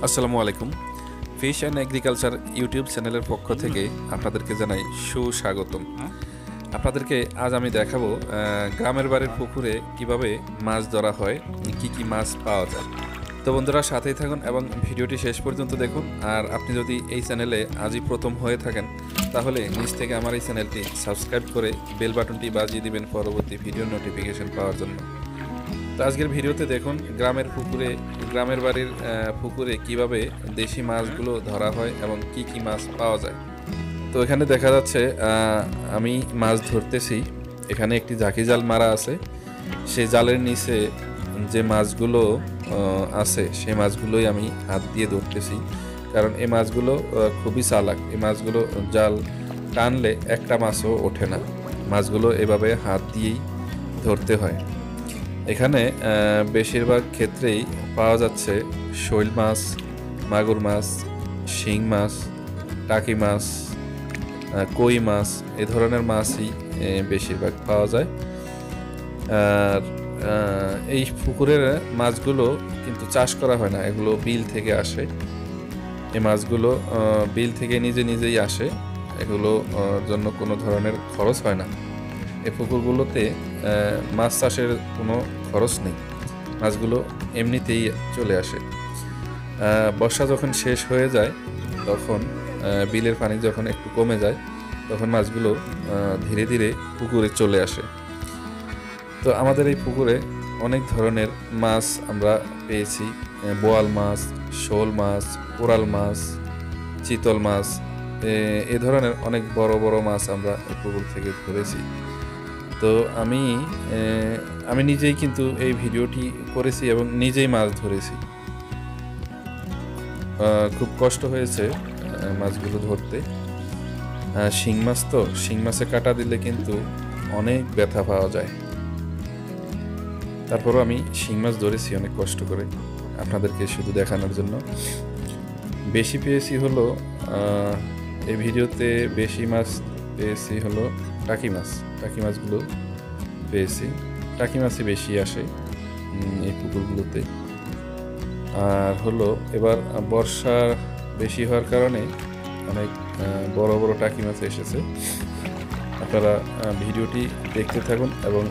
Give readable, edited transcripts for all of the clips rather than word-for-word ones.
আসসালামু আলাইকুম। Fish and agriculture YouTube চ্যানেলের পক্ষ থেকে আপনাদেরকে জানাই সুস্বাগতম। আপনাদেরকে আজ আমি দেখাবো গ্রামের বাড়ির পুকুরে কিভাবে মাছ ধরা হয়, কি কি মাছ পাওয়া যায়। তো বন্ধুরা সাথেই থাকুন এবং ভিডিওটি শেষ পর্যন্ত দেখুন। আর আপনি যদি এই চ্যানেলে আজই প্রথম হয়ে থাকেন তাহলে নিচ থেকে আমার এই চ্যানেলটি সাবস্ক্রাইব করে বেল বাটনটি বাজিয়ে দিবেন পরবর্তী ভিডিও নোটিফিকেশন পাওয়ার জন্য। তো আজকের ভিডিওতে দেখুন গ্রামের বাড়ির পুকুরে কিভাবে দেশি মাছগুলো ধরা হয় এবং কি কি মাছ পাওয়া যায়। তো এখানে দেখা যাচ্ছে আমি মাছ ধরতেছি। এখানে একটি ঝাঁকি জাল মারা আছে। সেই জালের নিচে যে মাছগুলো আছে সেই মাছগুলোই আমি হাত দিয়ে ধরতেছি, কারণ এই মাছগুলো খুবই চালাক। এই মাছগুলো জাল টানলে একটা মাছও ওঠে না। মাছগুলো এভাবে হাত দিয়েই ধরতে হয়। এখানে বেশিরভাগ ক্ষেত্রেই পাওয়া যাচ্ছে শৈল মাছ, মাগুর মাছ, শিং মাছ, টাকি মাছ, কই মাছ, এ ধরনের মাছই বেশিরভাগ পাওয়া যায়। আর এই পুকুরের মাছগুলো কিন্তু চাষ করা হয় না, এগুলো বিল থেকে আসে। এই মাছগুলো বিল থেকে নিজেই আসে, এগুলো জন্য কোনো ধরনের খরচ হয় না। এই পুকুরগুলোতে মাছ চাষের কোনো খরচ নেই, মাছগুলো এমনিতেই চলে আসে। বর্ষা যখন শেষ হয়ে যায় তখন বিলের পানি যখন একটু কমে যায় তখন মাছগুলো ধীরে ধীরে পুকুরে চলে আসে। তো আমাদের এই পুকুরে অনেক ধরনের মাছ আমরা পেয়েছি। বোয়াল মাছ, শোল মাছ, কোরাল মাছ, চিতল মাছ, এ ধরনের অনেক বড় বড় মাছ আমরা এই পুকুর থেকে ধরেছি। তো আমি নিজেই কিন্তু এই ভিডিওটি করেছি এবং নিজেই মাছ ধরেছি। খুব কষ্ট হয়েছে মাছগুলো ধরতে। শিং মাছ তো, শিং মাছে কাটা দিলে কিন্তু অনেক ব্যথা পাওয়া যায়। তারপরও আমি শিং মাছ ধরেছি অনেক কষ্ট করে আপনাদেরকে শুধু দেখানোর জন্য। বেশি পেয়েছি হলো এই ভিডিওতে বেশি মাছ পেয়েছি হলো টাকি মাছ। টাকি মাছগুলো পেয়েছি, টাকি মাছই বেশি আসে এই পুকুরগুলোতে। আর হলো এবার বর্ষা বেশি হওয়ার কারণে অনেক বড় বড় টাকি মাছ এসেছে। আপনারা ভিডিওটি দেখতে থাকুন এবং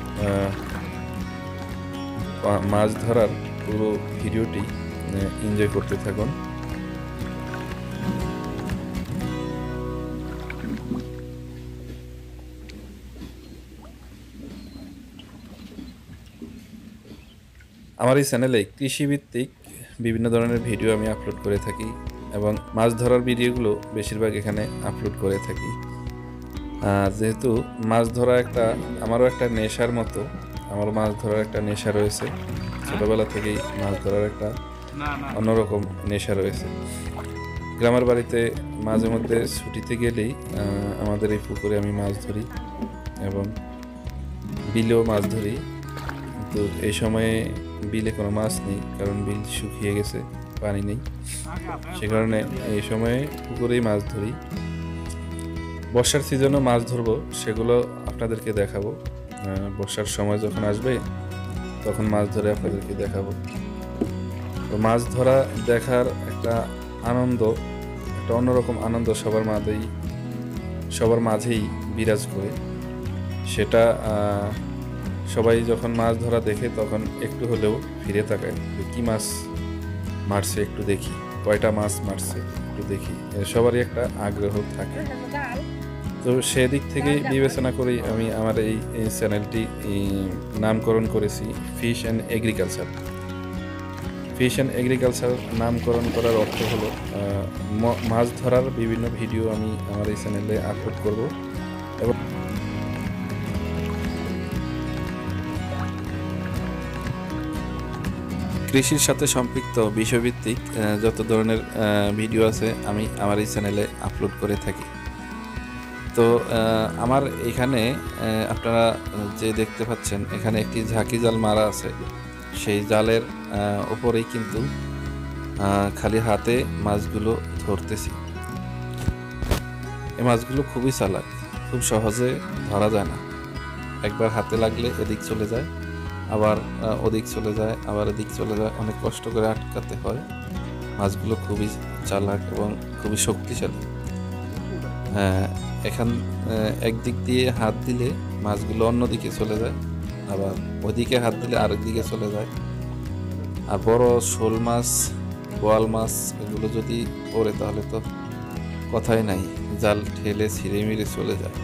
মাছ ধরার পুরো ভিডিওটি এনজয় করতে থাকুন। আমার এই চ্যানেলে কৃষিভিত্তিক বিভিন্ন ধরনের ভিডিও আমি আপলোড করে থাকি এবং মাছ ধরার ভিডিওগুলো বেশিরভাগ এখানে আপলোড করে থাকি। যেহেতু মাছ ধরা আমারও একটা নেশার মতো, আমারও মাছ ধরার একটা নেশা রয়েছে। ছোটোবেলা থেকেই মাছ ধরার একটা অন্যরকম নেশা রয়েছে। গ্রামের বাড়িতে মাঝে মধ্যে ছুটিতে গেলেই আমাদের এই পুকুরে আমি মাছ ধরি এবং বিলেও মাছ ধরি। তো এই সময়ে বিলে কোনো মাছ নেই, কারণ বিল শুকিয়ে গেছে, পানি নেই। সে কারণে এই সময়ে পুকুরেই মাছ ধরি। বর্ষার সিজনে মাছ ধরবো, সেগুলো আপনাদেরকে দেখাবো। বর্ষার সময় যখন আসবে তখন মাছ ধরে আপনাদেরকে দেখাবো। তো মাছ ধরা দেখার একটা আনন্দ, একটা অন্যরকম আনন্দ সবার মাঝেই বিরাজ করে। সেটা সবাই যখন মাছ ধরা দেখে তখন একটু হলেও ফিরে তাকায়, কি মাছ মারছে একটু দেখি, কয়টা মাছ মারছে একটু দেখি, সবারই একটা আগ্রহ থাকে। তো সেদিক থেকে বিবেচনা করেই আমি আমার এই চ্যানেলটি নামকরণ করেছি fish and agriculture. Fish and agriculture নামকরণ করার অর্থ হলো মাছ ধরার বিভিন্ন ভিডিও আমি আমার এই চ্যানেলে আপলোড করব এবং কৃষির সাথে সম্পৃক্ত বিষয়ভিত্তিক যত ধরনের ভিডিও আছে আমি আমার এই চ্যানেলে আপলোড করে থাকি। তো আমার এখানে আপনারা যে দেখতে পাচ্ছেন, এখানে একটি ঝাঁকি জাল মারা আছে। সেই জালের ওপরেই কিন্তু খালি হাতে মাছগুলো ধরতেছি। এই মাছগুলো খুবই চালাক, খুব সহজে ধরা যায় না। একবার হাতে লাগলে এদিক চলে যায়, আবার ওদিক চলে যায়, আবার এদিক চলে যায়, অনেক কষ্ট করে আটকাতে হয়। মাছগুলো খুবই চালাক এবং খুবই শক্তিশালী। এখান একদিক দিয়ে হাত দিলে মাছগুলো অন্যদিকে চলে যায়, আবার ওইদিকে হাত দিলে আরেক দিকে চলে যায়। আর বড় শোল মাছ, বোয়াল মাছ এগুলো যদি পড়ে তাহলে তো কথাই নাই, জাল ঠেলে ছিঁড়ে মিড়ে চলে যায়।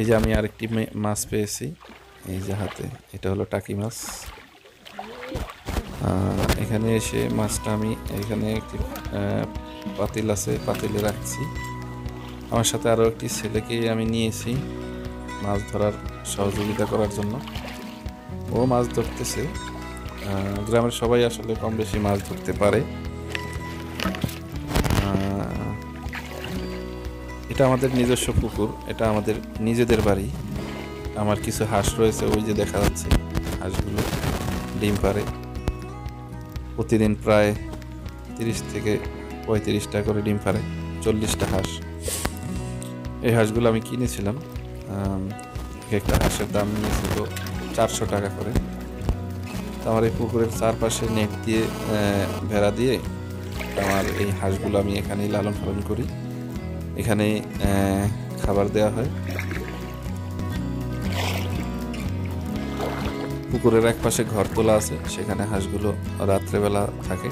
এই যে আমি আরেকটি মাছ পেয়েছি, এই যে হাতে, এটা হলো টাকি মাছ। এখানে এসে মাছটা আমি এখানে একটি পাতিল আছে, পাতিলে রাখছি। আমার সাথে আরও একটি ছেলেকে আমি নিয়েছি মাছ ধরার সহযোগিতা করার জন্য। ও মাছ ধরতেছে। গ্রামের সবাই আসলে কম বেশি মাছ ধরতে পারে। এটা আমাদের নিজস্ব পুকুর, এটা আমাদের নিজেদের বাড়ি। আমার কিছু হাঁস রয়েছে, ওই যে দেখা যাচ্ছে হাঁসগুলো ডিম পাড়ে। প্রতিদিন প্রায় 30 থেকে 35টা করে ডিম পাড়ে, 40টা হাঁস। এই হাঁসগুলো আমি কিনেছিলাম, একটা হাঁসের দাম নিয়েছিল 400 টাকা করে। তো আমার এই পুকুরের চারপাশে নেট দিয়ে, ভেড়া দিয়ে আমার এই হাঁসগুলো আমি এখানেই লালন পালন করি। এখানে খাবার দেওয়া হয়। পুকুরের এক পাশে ঘর তোলা আছে, সেখানে হাঁসগুলো রাত্রেবেলা থাকে,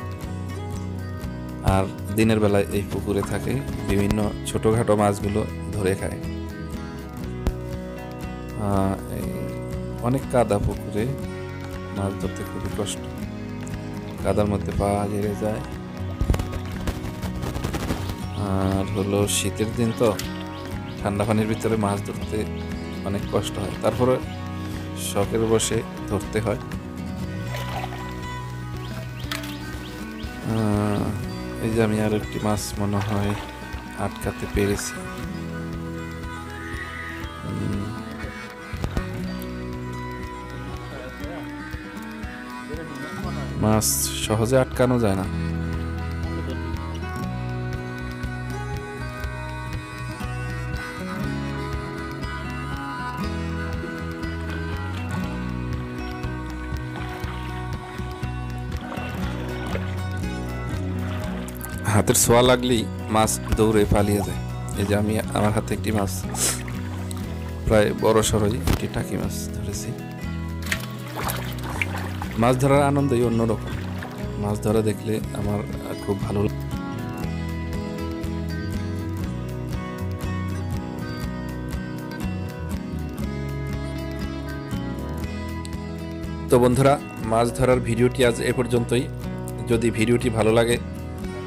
আর দিনের বেলায় এই পুকুরে থাকে, বিভিন্ন ছোটখাটো মাছগুলো ধরে খায়। অনেক কাদা পুকুরে, মাছ ধরতে খুবই কষ্ট, কাদার মধ্যে পা ঘেরে যায়। আর হলো শীতের দিন তো, ঠান্ডা পানির ভিতরে মাছ ধরতে অনেক কষ্ট হয়, তারপরে শখের বসে ধরতে হয়। এই যে আমি আর একটি মাছ মনে হয় আটকাতে পেরেছি। মাছ সহজে আটকানো যায় না। হাতের ছোঁয়া লাগলেই মাছ দৌড়ে পালিয়ে যায়। এই যে আমি আমার হাতে একটি মাছ, প্রায় বড় সড়ই একটি টাকি মাছ ধরেছি। মাছ ধরার আনন্দই অন্যরকম। মাছ ধরা দেখলে আমার খুব ভালো লাগে। তো বন্ধুরা, মাছ ধরার ভিডিওটি আজ এ পর্যন্তই। যদি ভিডিওটি ভালো লাগে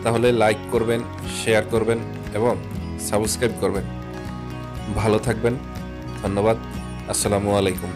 তাহলে লাইক করবেন, শেয়ার করবেন এবং সাবস্ক্রাইব করবেন। ভালো থাকবেন। ধন্যবাদ। আসসালামু আলাইকুম।